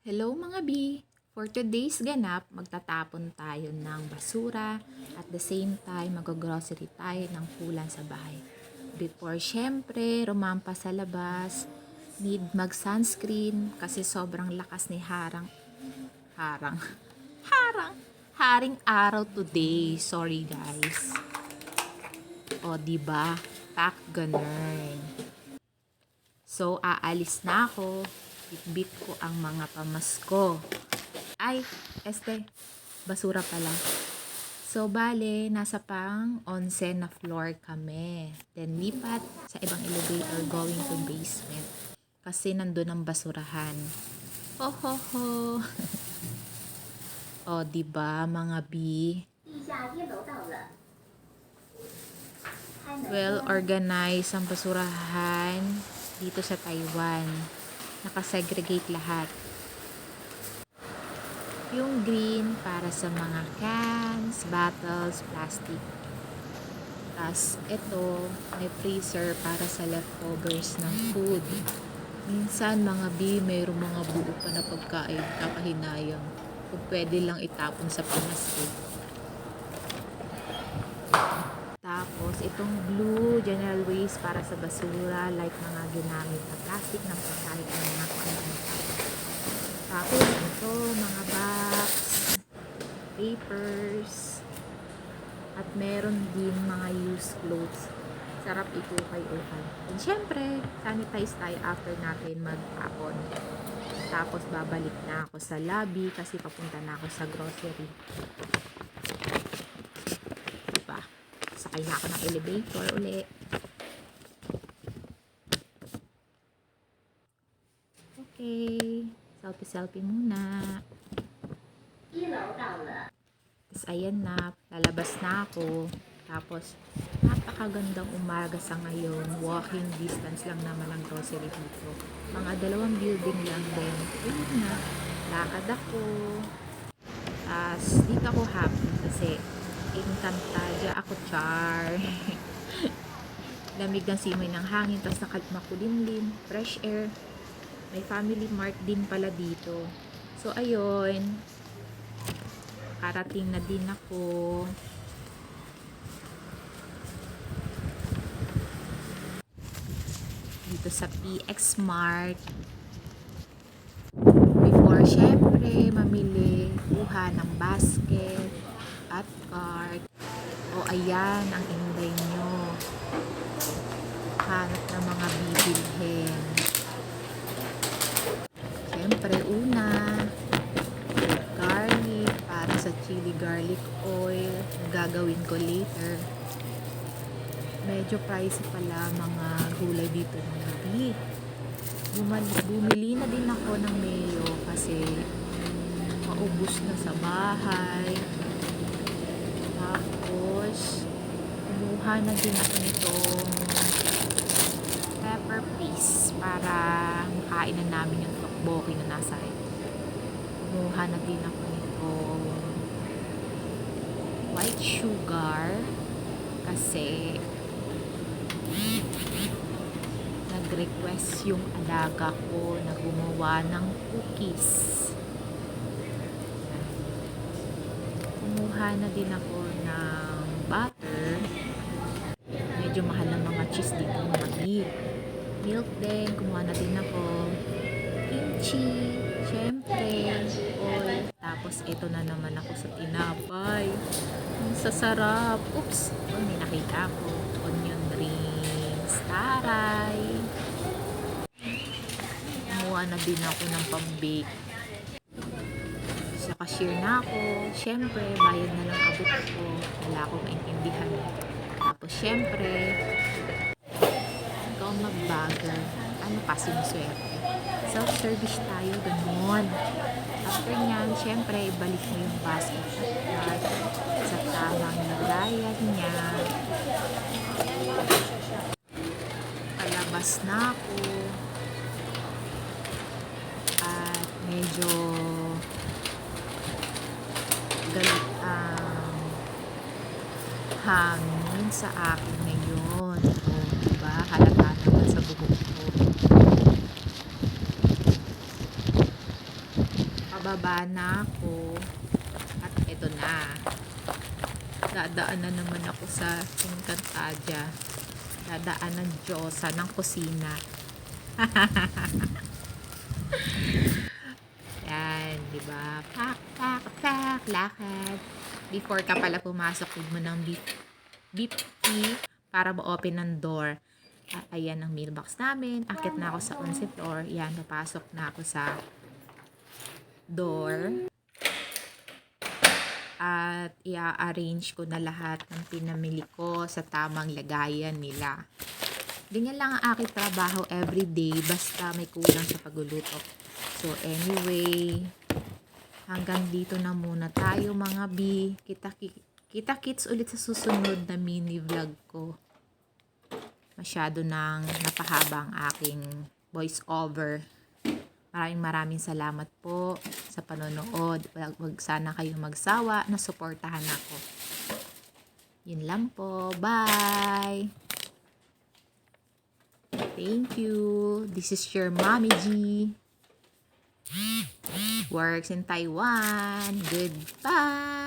Hello mga B! For today's ganap, magtatapon tayo ng basura at the same time mag-grocery tayo ng kulang sa bahay. Before syempre, rumampa sa labas, need mag-sunscreen kasi sobrang lakas ni harang, haring araw today. Sorry guys. O diba? Pack ganun. So, aalis na ako. Bitbit ko ang mga pamasko. Ay, basura pala. So, bale, nasa pang 11 na floor kami. Then, lipat sa ibang elevator going to basement. Kasi nandun ang basurahan. Ho, ho, ho. O, diba, mga B? Well, organized ang basurahan dito sa Taiwan. Nakasegregate lahat. Yung green para sa mga cans, bottles, plastic. Tapos ito, may freezer para sa leftovers ng food. Minsan mga B, mayroong mga buo pa na pagkain, kakahinayang. Kung pwede lang itapon sa plastic. Tapos, itong blue general waste para sa basura, like mga ginamit na plastic ng pagkain ng mga kanya. Tapos, ito, mga box, papers, at meron din mga used clothes. Sarap ikukay-ukay. And syempre, sanitize tayo after natin magtapon. Tapos, babalik na ako sa lobby kasi papunta na ako sa grocery. Sakay na ako ng elevator uli. Okay. Selfie muna. Tapos ayan na. Lalabas na ako. Tapos napakagandang umaga sa ngayon. Walking distance lang naman ang grocery dito. Mga 2 building lang din. Ayun na. Lakad ako. Tapos dito ako happy kasi encantadia ako, char. Lamig ng simoy ng hangin, tapos makulimlim, fresh air. May family mart din pala dito. So, ayun. Karating na din ako. Dito sa PX Mart. Before, syempre, mamili, kuha ng basket at cart. O ayan ang inday nyo. Hanap ng mga bibilhin. Siyempre una, garlic para sa chili garlic oil. Gagawin ko later. Medyo pricey pala mga gulay dito mga bi. Bumili na din ako ng mayo kasi maubos na sa bahay. Tapos, kumuha na din ako nitong pepper paste para makain na namin yung tteokbokki na nasa akin. Kumuha na din ako nitong white sugar kasi nag-request yung alaga ko na gumawa ng cookies. Kumuha na din ako ng butter. Medyo mahal ng mga cheese dito mga beef. Milk din, kumuha na din ako. Kimchi, syempre, oil. Tapos ito na naman ako sa tinapay. Ang sasarap. Oops, may nakita ko. Onion rings, taray. Kumuha na din ako ng pambake. Sa cashier na ako. Syempre, bayad na lang abot ko. Wala akong maintindihan. Tapos, syempre, ikaw mag-bagger. Ano pa sinuswerte? Self-service tayo, ganun. After nyan, syempre, ibalik mo yung basket at sa tamang lagayan niya. Palabas na ako. At medyo galit ang hangin sa akin ngayon. O, diba? Halata naman sa buhok ko. baba na ako. At eto na. Dadaan na naman ako sa Encantadia. Dadaan ng Diyosa ng kusina. Yan, di ba? Pak, pak, pak, lakad. Before ka pala pumasok, huwag mo ng beep key para ma-open ng door. Ayan ang mailbox namin. Akit na ako sa 11th floor. Yan, napasok na ako sa door. At i-arrange ko na lahat ng pinamili ko sa tamang lagayan nila. Ganyan lang ang aking trabaho everyday basta may kulang sa pagluluto. So anyway, hanggang dito na muna tayo mga B. Kita-kits ulit sa susunod na mini vlog ko. Masyado nang napahaba ang aking voice over. Maraming salamat po sa panonood. Wag sana kayong magsawa na suportahan ako. Yun lang po. Bye! Thank you. This is your Mommy G. Works in Taiwan. Goodbye!